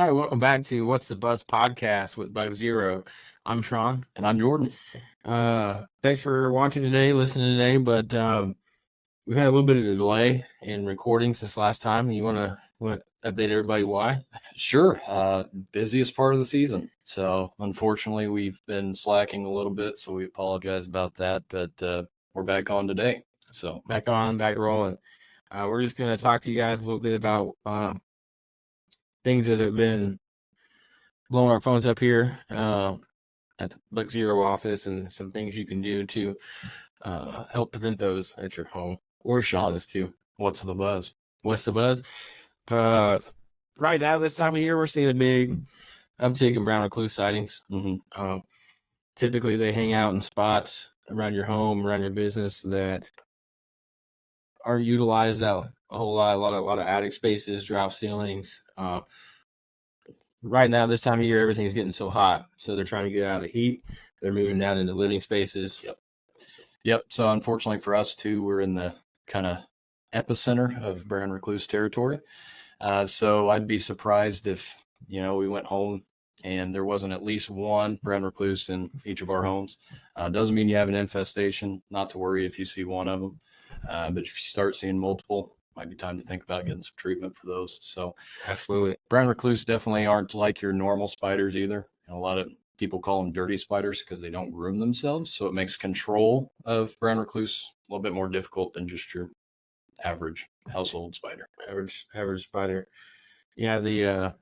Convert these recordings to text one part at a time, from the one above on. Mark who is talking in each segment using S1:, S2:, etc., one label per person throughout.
S1: right, welcome back to What's the Buzz podcast with Bug Zero. I'm Shawn.
S2: And I'm Jordan.
S1: Thanks for watching today, listening today, but we've had a little bit of a delay in recording since last time. You want to update everybody why?
S2: Sure. Busiest part of the season. So unfortunately, we've been slacking a little bit, so we apologize about that, but we're back on today. So
S1: back rolling. We're just going to talk to you guys a little bit about things that have been blowing our phones up here at the Bug Zero office, and some things you can do to help prevent those at your home or Shawn's too.
S2: what's the buzz?
S1: What's the buzz? Right now, this time of year, we're seeing a big uptick in brown recluse sightings.
S2: Mm-hmm.
S1: Typically, they hang out in spots around your home, around your business that are utilized out a whole lot. A lot of attic spaces, drop ceilings. Right now, this time of year, everything's getting so hot, so they're trying to get out of the heat. They're moving down into living spaces.
S2: Yep. So unfortunately for us too, we're in the kind of epicenter of brown recluse territory. So I'd be surprised if, we went home and there wasn't at least one brown recluse in each of our homes. Doesn't mean you have an infestation. Not to worry if you see one of them. But if you start seeing multiple, might be time to think about getting some treatment for those. So
S1: Absolutely.
S2: brown recluse definitely aren't like your normal spiders either. A lot of people call them dirty spiders because they don't groom themselves. So it makes control of brown recluse a little bit more difficult than just your average household spider.
S1: Average spider. Yeah, the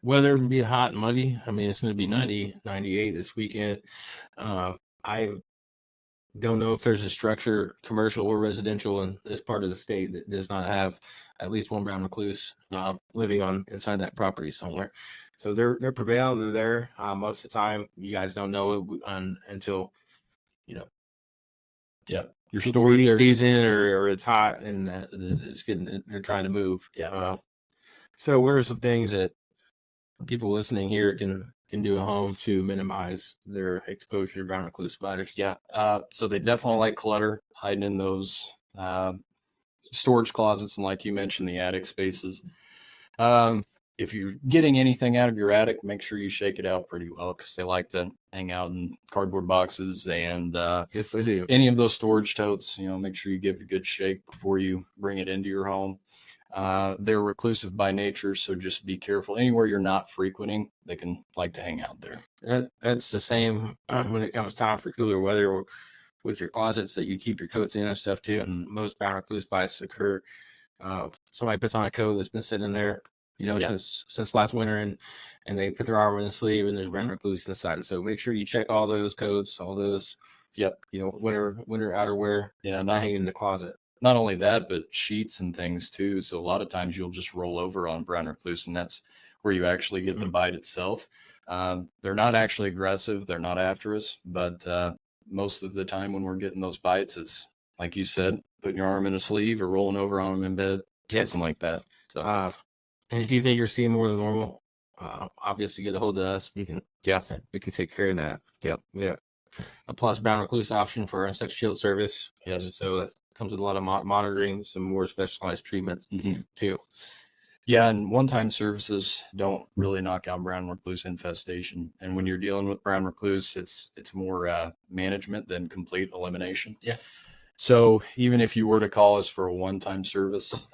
S1: weather can be hot and muddy. I mean, it's going to be 90, 98 this weekend. I don't know if there's a structure, commercial or residential, in this part of the state that does not have at least one brown recluse living on inside that property somewhere. So they're prevalent. They're there most of the time. You guys don't know it until
S2: Your story
S1: season or it's hot and it's getting. They're trying to move. So what are some things that people listening here can do at home to minimize their exposure to brown recluse spiders?
S2: So they definitely like clutter, hiding in those storage closets and, like you mentioned, the attic spaces. If you're getting anything out of your attic, make sure you shake it out pretty well because they like to hang out in cardboard boxes and
S1: yes, they do.
S2: Any of those storage totes, make sure you give it a good shake before you bring it into your home. They're reclusive by nature, so just be careful. Anywhere you're not frequenting, they can like to hang out there.
S1: That's the same when it comes time for cooler weather or with your closets that you keep your coats in and stuff too. And most brown recluse bites occur. Somebody puts on a coat that's been sitting there, since last winter, and they put their arm in the sleeve and there's brown recluse inside. So make sure you check all those coats, all those, winter outerwear, not hanging in the closet.
S2: Not only that, but sheets and things too. So a lot of times you'll just roll over on brown recluse, and that's where you actually get the bite itself. They're not actually aggressive. They're not after us, but most of the time when we're getting those bites, it's like you said, putting your arm in a sleeve or rolling over on them in bed, something like that. So,
S1: and if you think you're seeing more than normal, obviously get a hold of us. We can take care of that. Yeah. A plus brown recluse option for insect shield service.
S2: Yes.
S1: So that comes with a lot of monitoring, some more specialized treatment too.
S2: Yeah, and one-time services don't really knock out brown recluse infestation. And when you're dealing with brown recluse, it's more management than complete elimination.
S1: Yeah.
S2: So even if you were to call us for a one-time service,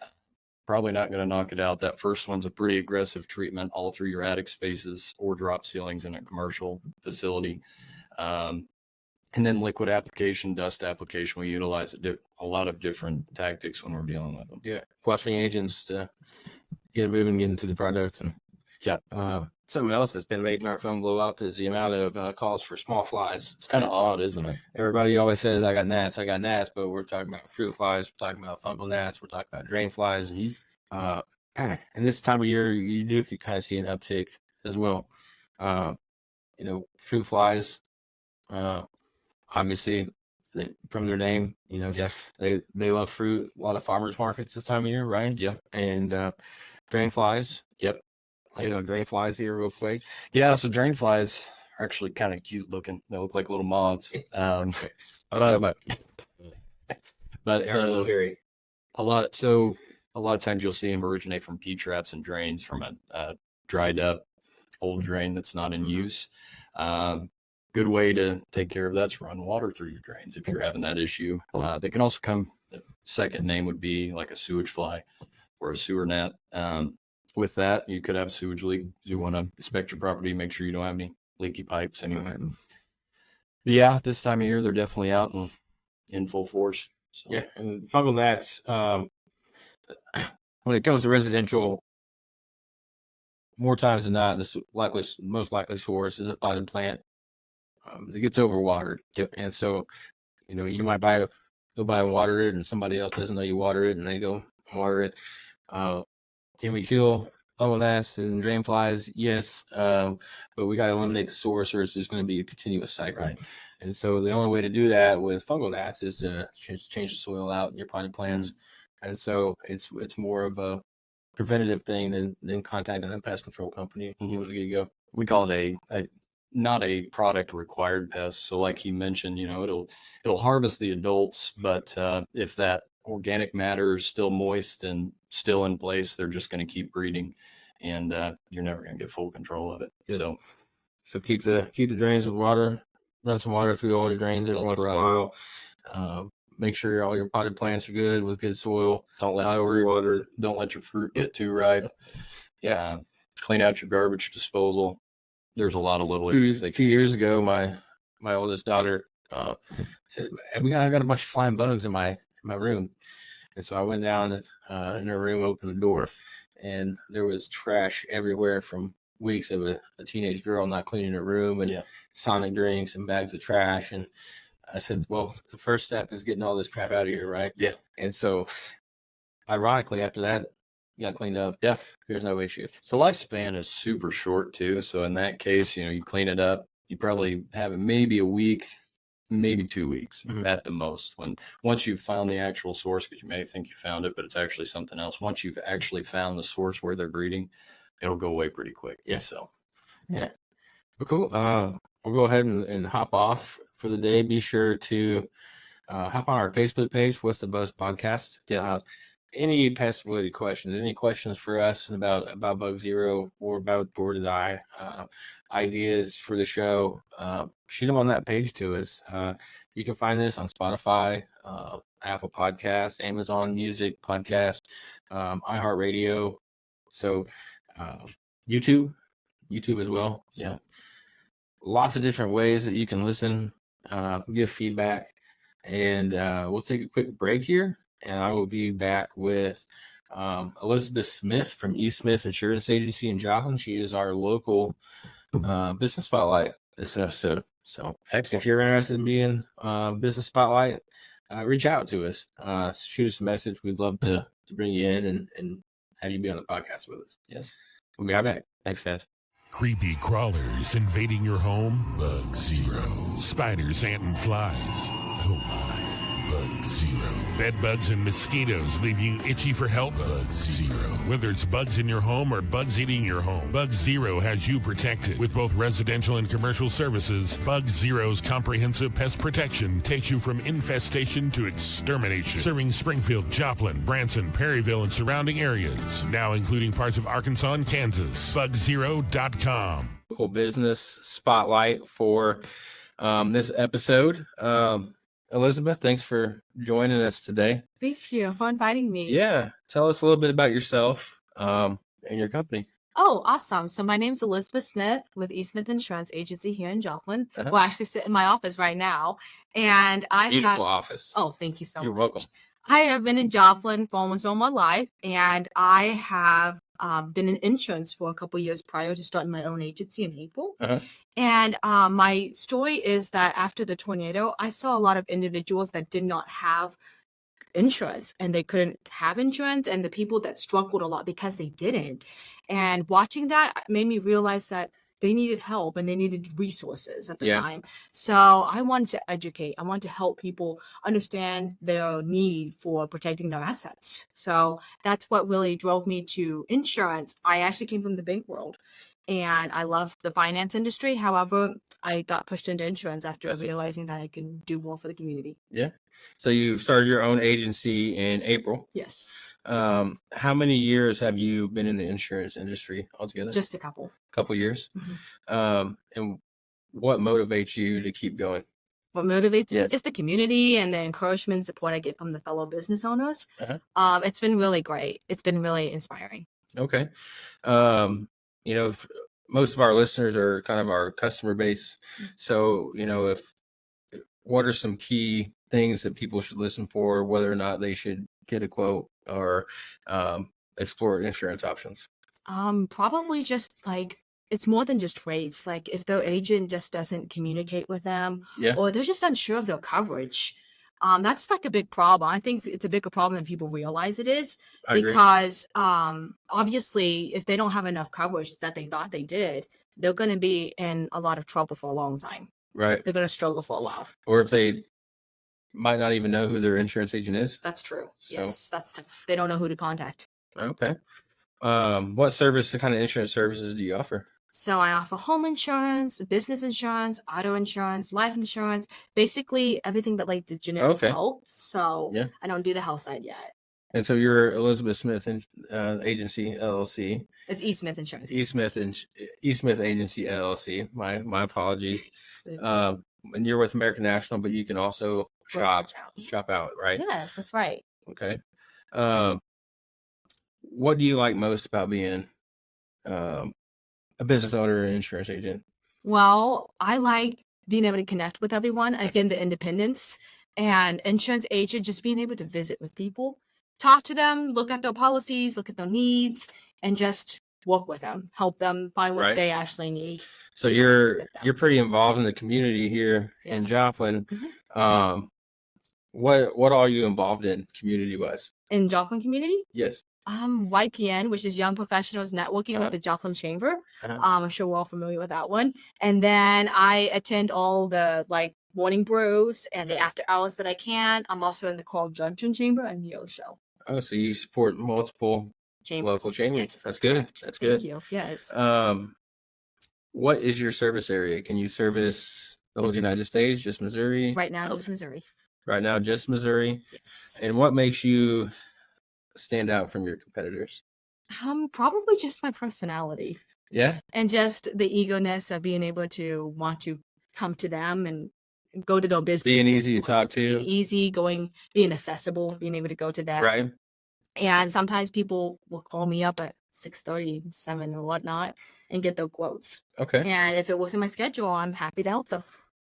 S2: probably not going to knock it out. That first one's a pretty aggressive treatment all through your attic spaces or drop ceilings in a commercial facility. And then liquid application, dust application, we utilize a lot of different tactics when we're dealing with them.
S1: Yeah, flushing agents to get it moving, get into the product. And something else that's been making our phone blow up is the amount of calls for small flies.
S2: It's kind of odd, isn't it?
S1: Everybody always says, I got gnats, but we're talking about fruit flies, we're talking about fungal gnats, we're talking about drain flies. And this time of year, you do kind of see an uptick as well. Fruit flies, obviously, from their name, they love fruit. A lot of farmers markets this time of year, right?
S2: Yeah.
S1: And drain flies.
S2: Yep.
S1: Drain flies here real quick.
S2: Yeah, so drain flies are actually kind of cute looking. They look like little moths. But a lot of times you'll see them originate from P traps and drains from a dried up old drain that's not in use. Good way to take care of that's run water through your drains if you're having that issue. They can also come, the second name would be like a sewage fly or a sewer gnat. With that, you could have a sewage leak. You want to inspect your property, make sure you don't have any leaky pipes anyway. But yeah, this time of year, they're definitely out in full force. So.
S1: Yeah, and fungal gnats, when it comes to residential, more times than not, the most likely source is a potted plant. It gets overwatered.
S2: Yep.
S1: And so, you might go buy and water it, and somebody else doesn't know you water it, and they go water it. Can we kill fungal gnats and drain flies? Yes. But we got to eliminate the source, or it's just going to be a continuous cycle.
S2: Right.
S1: And so the only way to do that with fungal gnats is to change the soil out in your potted plants. And so it's more of a preventative thing than contacting a pest control company.
S2: We call it a not a product required pest. So like he mentioned, it'll harvest the adults, but if that organic matter is still moist and still in place, they're just going to keep breeding, and you're never going to get full control of it.
S1: Good. So keep the drains with water. Run some water through all the drains every once in a while. Make sure all your potted plants are good with good soil.
S2: Don't let your fruit get too ripe. Yeah. Clean out your garbage disposal. There's a lot of little
S1: issues. A few years ago, my oldest daughter said, I got a bunch of flying bugs in my room. And so I went down in her room, opened the door, and there was trash everywhere from weeks of a teenage girl not cleaning her room, and Sonic drinks and bags of trash. And I said, well, the first step is getting all this crap out of here, right?
S2: Yeah.
S1: And so, ironically, after that, got cleaned up.
S2: Yeah.
S1: There's no issue.
S2: So lifespan is super short too. So in that case, you clean it up, you probably have it maybe a week, maybe 2 weeks at the most. Once you've found the actual source, because you may think you found it, but it's actually something else. Once you've actually found the source where they're breeding, it'll go away pretty quick.
S1: Yeah.
S2: So,
S1: yeah. Well, cool. We'll go ahead and hop off for the day. Be sure to hop on our Facebook page, What's the Buzz Podcast.
S2: Yeah.
S1: Any pest related questions, any questions for us about Bug Zero or about Door to Die, ideas for the show, shoot them on that page to us. You can find this on Spotify, Apple Podcasts, Amazon Music Podcast, iHeartRadio. So YouTube as well. So
S2: yeah.
S1: Lots of different ways that you can listen, give feedback, and we'll take a quick break here. And I will be back with Elizabeth Smith from ESmith Insurance Agency in Joplin. She is our local business spotlight this episode. So
S2: excellent.
S1: If you're interested in being business spotlight, reach out to us. Shoot us a message. We'd love to bring you in and have you be on the podcast with us.
S2: Yes.
S1: We'll be right back. Thanks, guys.
S3: Creepy crawlers invading your home? Bug Zero. Spiders, ants, and flies? Oh my. Bug Zero. Bed bugs and mosquitoes leave you itchy for help? Bug Zero. Whether it's bugs in your home or bugs eating your home, Bug Zero has you protected. With both residential and commercial services, Bug Zero's comprehensive pest protection takes you from infestation to extermination. Serving Springfield, Joplin, Branson, Perryville, and surrounding areas. Now including parts of Arkansas and Kansas. BugZero.com.
S1: Local business spotlight for this episode. Elizabeth, thanks for joining us today.
S4: Thank you for inviting me.
S1: Yeah. Tell us a little bit about yourself and your company.
S4: Oh, awesome. So my name's Elizabeth Smith with ESmith Insurance Agency here in Joplin. Well, I actually sit in my office right now. And
S1: Beautiful office.
S4: Oh, thank you so much.
S1: You're welcome.
S4: I have been in Joplin for almost all my life, and I have been in insurance for a couple of years prior to starting my own agency in April. And my story is that after the tornado, I saw a lot of individuals that did not have insurance, and they couldn't have insurance, and the people that struggled a lot because they didn't. And watching that made me realize that they needed help and they needed resources at the time. So I wanted to educate. I wanted to help people understand their need for protecting their assets. So that's what really drove me to insurance. I actually came from the bank world and I love the finance industry. However, I got pushed into insurance after realizing that I can do more for the community.
S1: Yeah. So you started your own agency in April.
S4: Yes.
S1: How many years have you been in the insurance industry altogether?
S4: Just a couple.
S1: Couple years.
S4: Mhm.
S1: And what motivates you to keep going?
S4: What motivates me?
S1: Yes.
S4: Just the community and the encouragement and support I get from the fellow business owners. It's been really great. It's been really inspiring.
S1: Okay. Most of our listeners are kind of our customer base. So, what are some key things that people should listen for, whether or not they should get a quote or explore insurance options?
S4: Probably just like, it's more than just rates. Like if their agent just doesn't communicate with them, or they're just unsure of their coverage. That's like a big problem. I think it's a bigger problem than people realize it is, because obviously if they don't have enough coverage that they thought they did, they're going to be in a lot of trouble for a long time.
S1: Right.
S4: They're going to struggle for a while.
S1: Or if they might not even know who their insurance agent is.
S4: That's true.
S1: So.
S4: Yes, that's tough. They don't know who to contact.
S1: Okay. What kind of insurance services do you offer?
S4: So I offer home insurance, business insurance, auto insurance, life insurance, basically everything but like the generic health. So I don't do the health side yet.
S1: And so you're Elizabeth Smith Agency LLC.
S4: It's ESmith Insurance.
S1: ESmith Agency LLC. My apologies. And you're with American National, but you can also shop out, right?
S4: Yes, that's right.
S1: Okay. What do you like most about being a business owner and insurance agent?
S4: Well, I like being able to connect with everyone. Again, the independence, and insurance agent, just being able to visit with people, talk to them, look at their policies, look at their needs, and just work with them, help them find what they actually need.
S1: So you're pretty involved in the community here in Joplin. What are you involved in community wise?
S4: In Joplin community?
S1: Yes.
S4: YPN, which is Young Professionals Networking with the Joplin Chamber. I'm sure we're all familiar with that one. And then I attend all the morning brews and the after hours that I can. I'm also in the Coral Junction Chamber and Neo Show.
S1: Oh, so you support multiple local chambers.
S4: Yes,
S1: that's good.
S4: Correct.
S1: That's good.
S4: Thank you. Yes.
S1: What is your service area? Can you service the whole United States, just Missouri?
S4: Right now, just Missouri.
S1: Right now, just Missouri.
S4: Yes.
S1: And what makes you stand out from your competitors?
S4: Probably just my personality.
S1: Yeah.
S4: And just the eagerness of being able to want to come to them and go to their business.
S1: Being easy to talk to.
S4: Being accessible, being able to go to them.
S1: Right.
S4: And sometimes people will call me up at 6:30, 7 or whatnot and get their quotes.
S1: Okay.
S4: And if it wasn't my schedule, I'm happy to help them.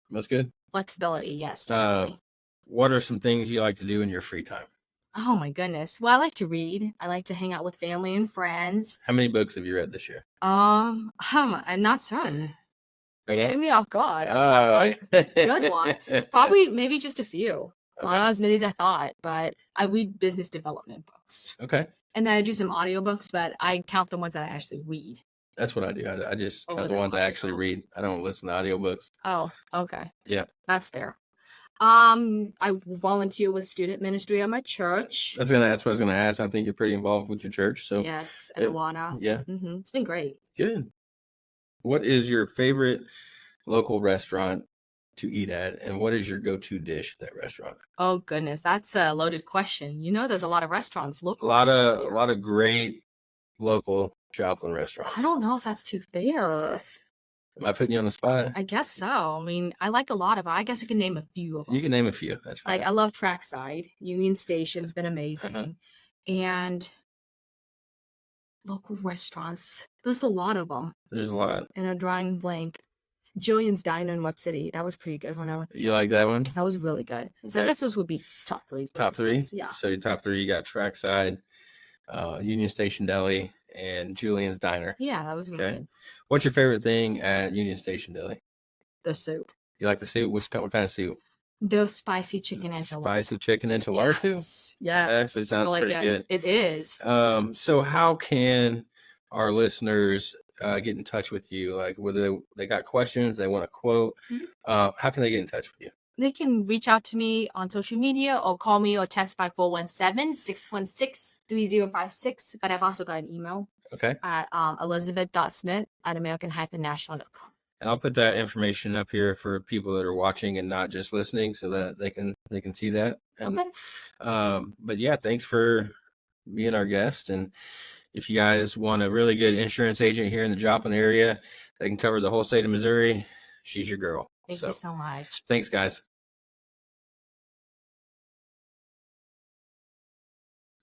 S1: That's good.
S4: Flexibility, yes. Definitely.
S1: What are some things you like to do in your free time?
S4: Oh my goodness. Well, I like to read. I like to hang out with family and friends.
S1: How many books have you read this year?
S4: I'm not certain.
S1: Okay.
S4: Maybe off guard. Good one. Probably maybe just a few.
S1: Okay.
S4: Not as many as I thought, but I read business development books.
S1: Okay.
S4: And then I do some audiobooks, but I count the ones that I actually read.
S1: That's what I do. I just count the ones I actually read. I don't listen to audiobooks.
S4: Oh, okay.
S1: Yeah.
S4: That's fair. I volunteer with student ministry at my church.
S1: That's what I was gonna ask. I think you're pretty involved with your church. So
S4: yes, and Awana.
S1: Yeah.
S4: It's been great.
S1: Good. What is your favorite local restaurant to eat at, and what is your go-to dish at that restaurant?
S4: Oh goodness, that's a loaded question. There's a lot of restaurants local.
S1: A lot of great local Joplin restaurants.
S4: I don't know if that's too fair.
S1: Am I putting you on the spot?
S4: I guess so. I mean, I like a lot of it. I guess I can name a few of them.
S1: You can name a few. That's fine.
S4: I love Trackside. Union Station's been amazing. And local restaurants. There's a lot of them.
S1: There's a lot.
S4: And a drawing blank. Jillian's Diner in Web City. That was pretty good.
S1: You like that one?
S4: That was really good. So I guess those would be top three.
S1: Top three?
S4: Yeah.
S1: So your top three, you got Trackside, Union Station Deli, and Julian's Diner.
S4: Yeah, that was really good.
S1: What's your favorite thing at Union Station Deli?
S4: The soup.
S1: You like the soup? What kind of soup?
S4: The spicy chicken enchilada.
S1: Spicy chicken enchilada soup?
S4: Yeah.
S1: That actually sounds really pretty good.
S4: It is.
S1: So how can our listeners get in touch with you? Like whether they got questions, they want a quote, how can they get in touch with you?
S4: They can reach out to me on social media or call me or text by 417-616-3056. But I've also got an email.
S1: Okay.
S4: At elizabeth.smith@american-national.com.
S1: And I'll put that information up here for people that are watching and not just listening, so that they can see that. And,
S4: Okay.
S1: but yeah, thanks for being our guest. And if you guys want a really good insurance agent here in the Joplin area that can cover the whole state of Missouri, she's your girl.
S4: Thank you so much.
S1: Thanks, guys.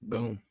S1: Boom.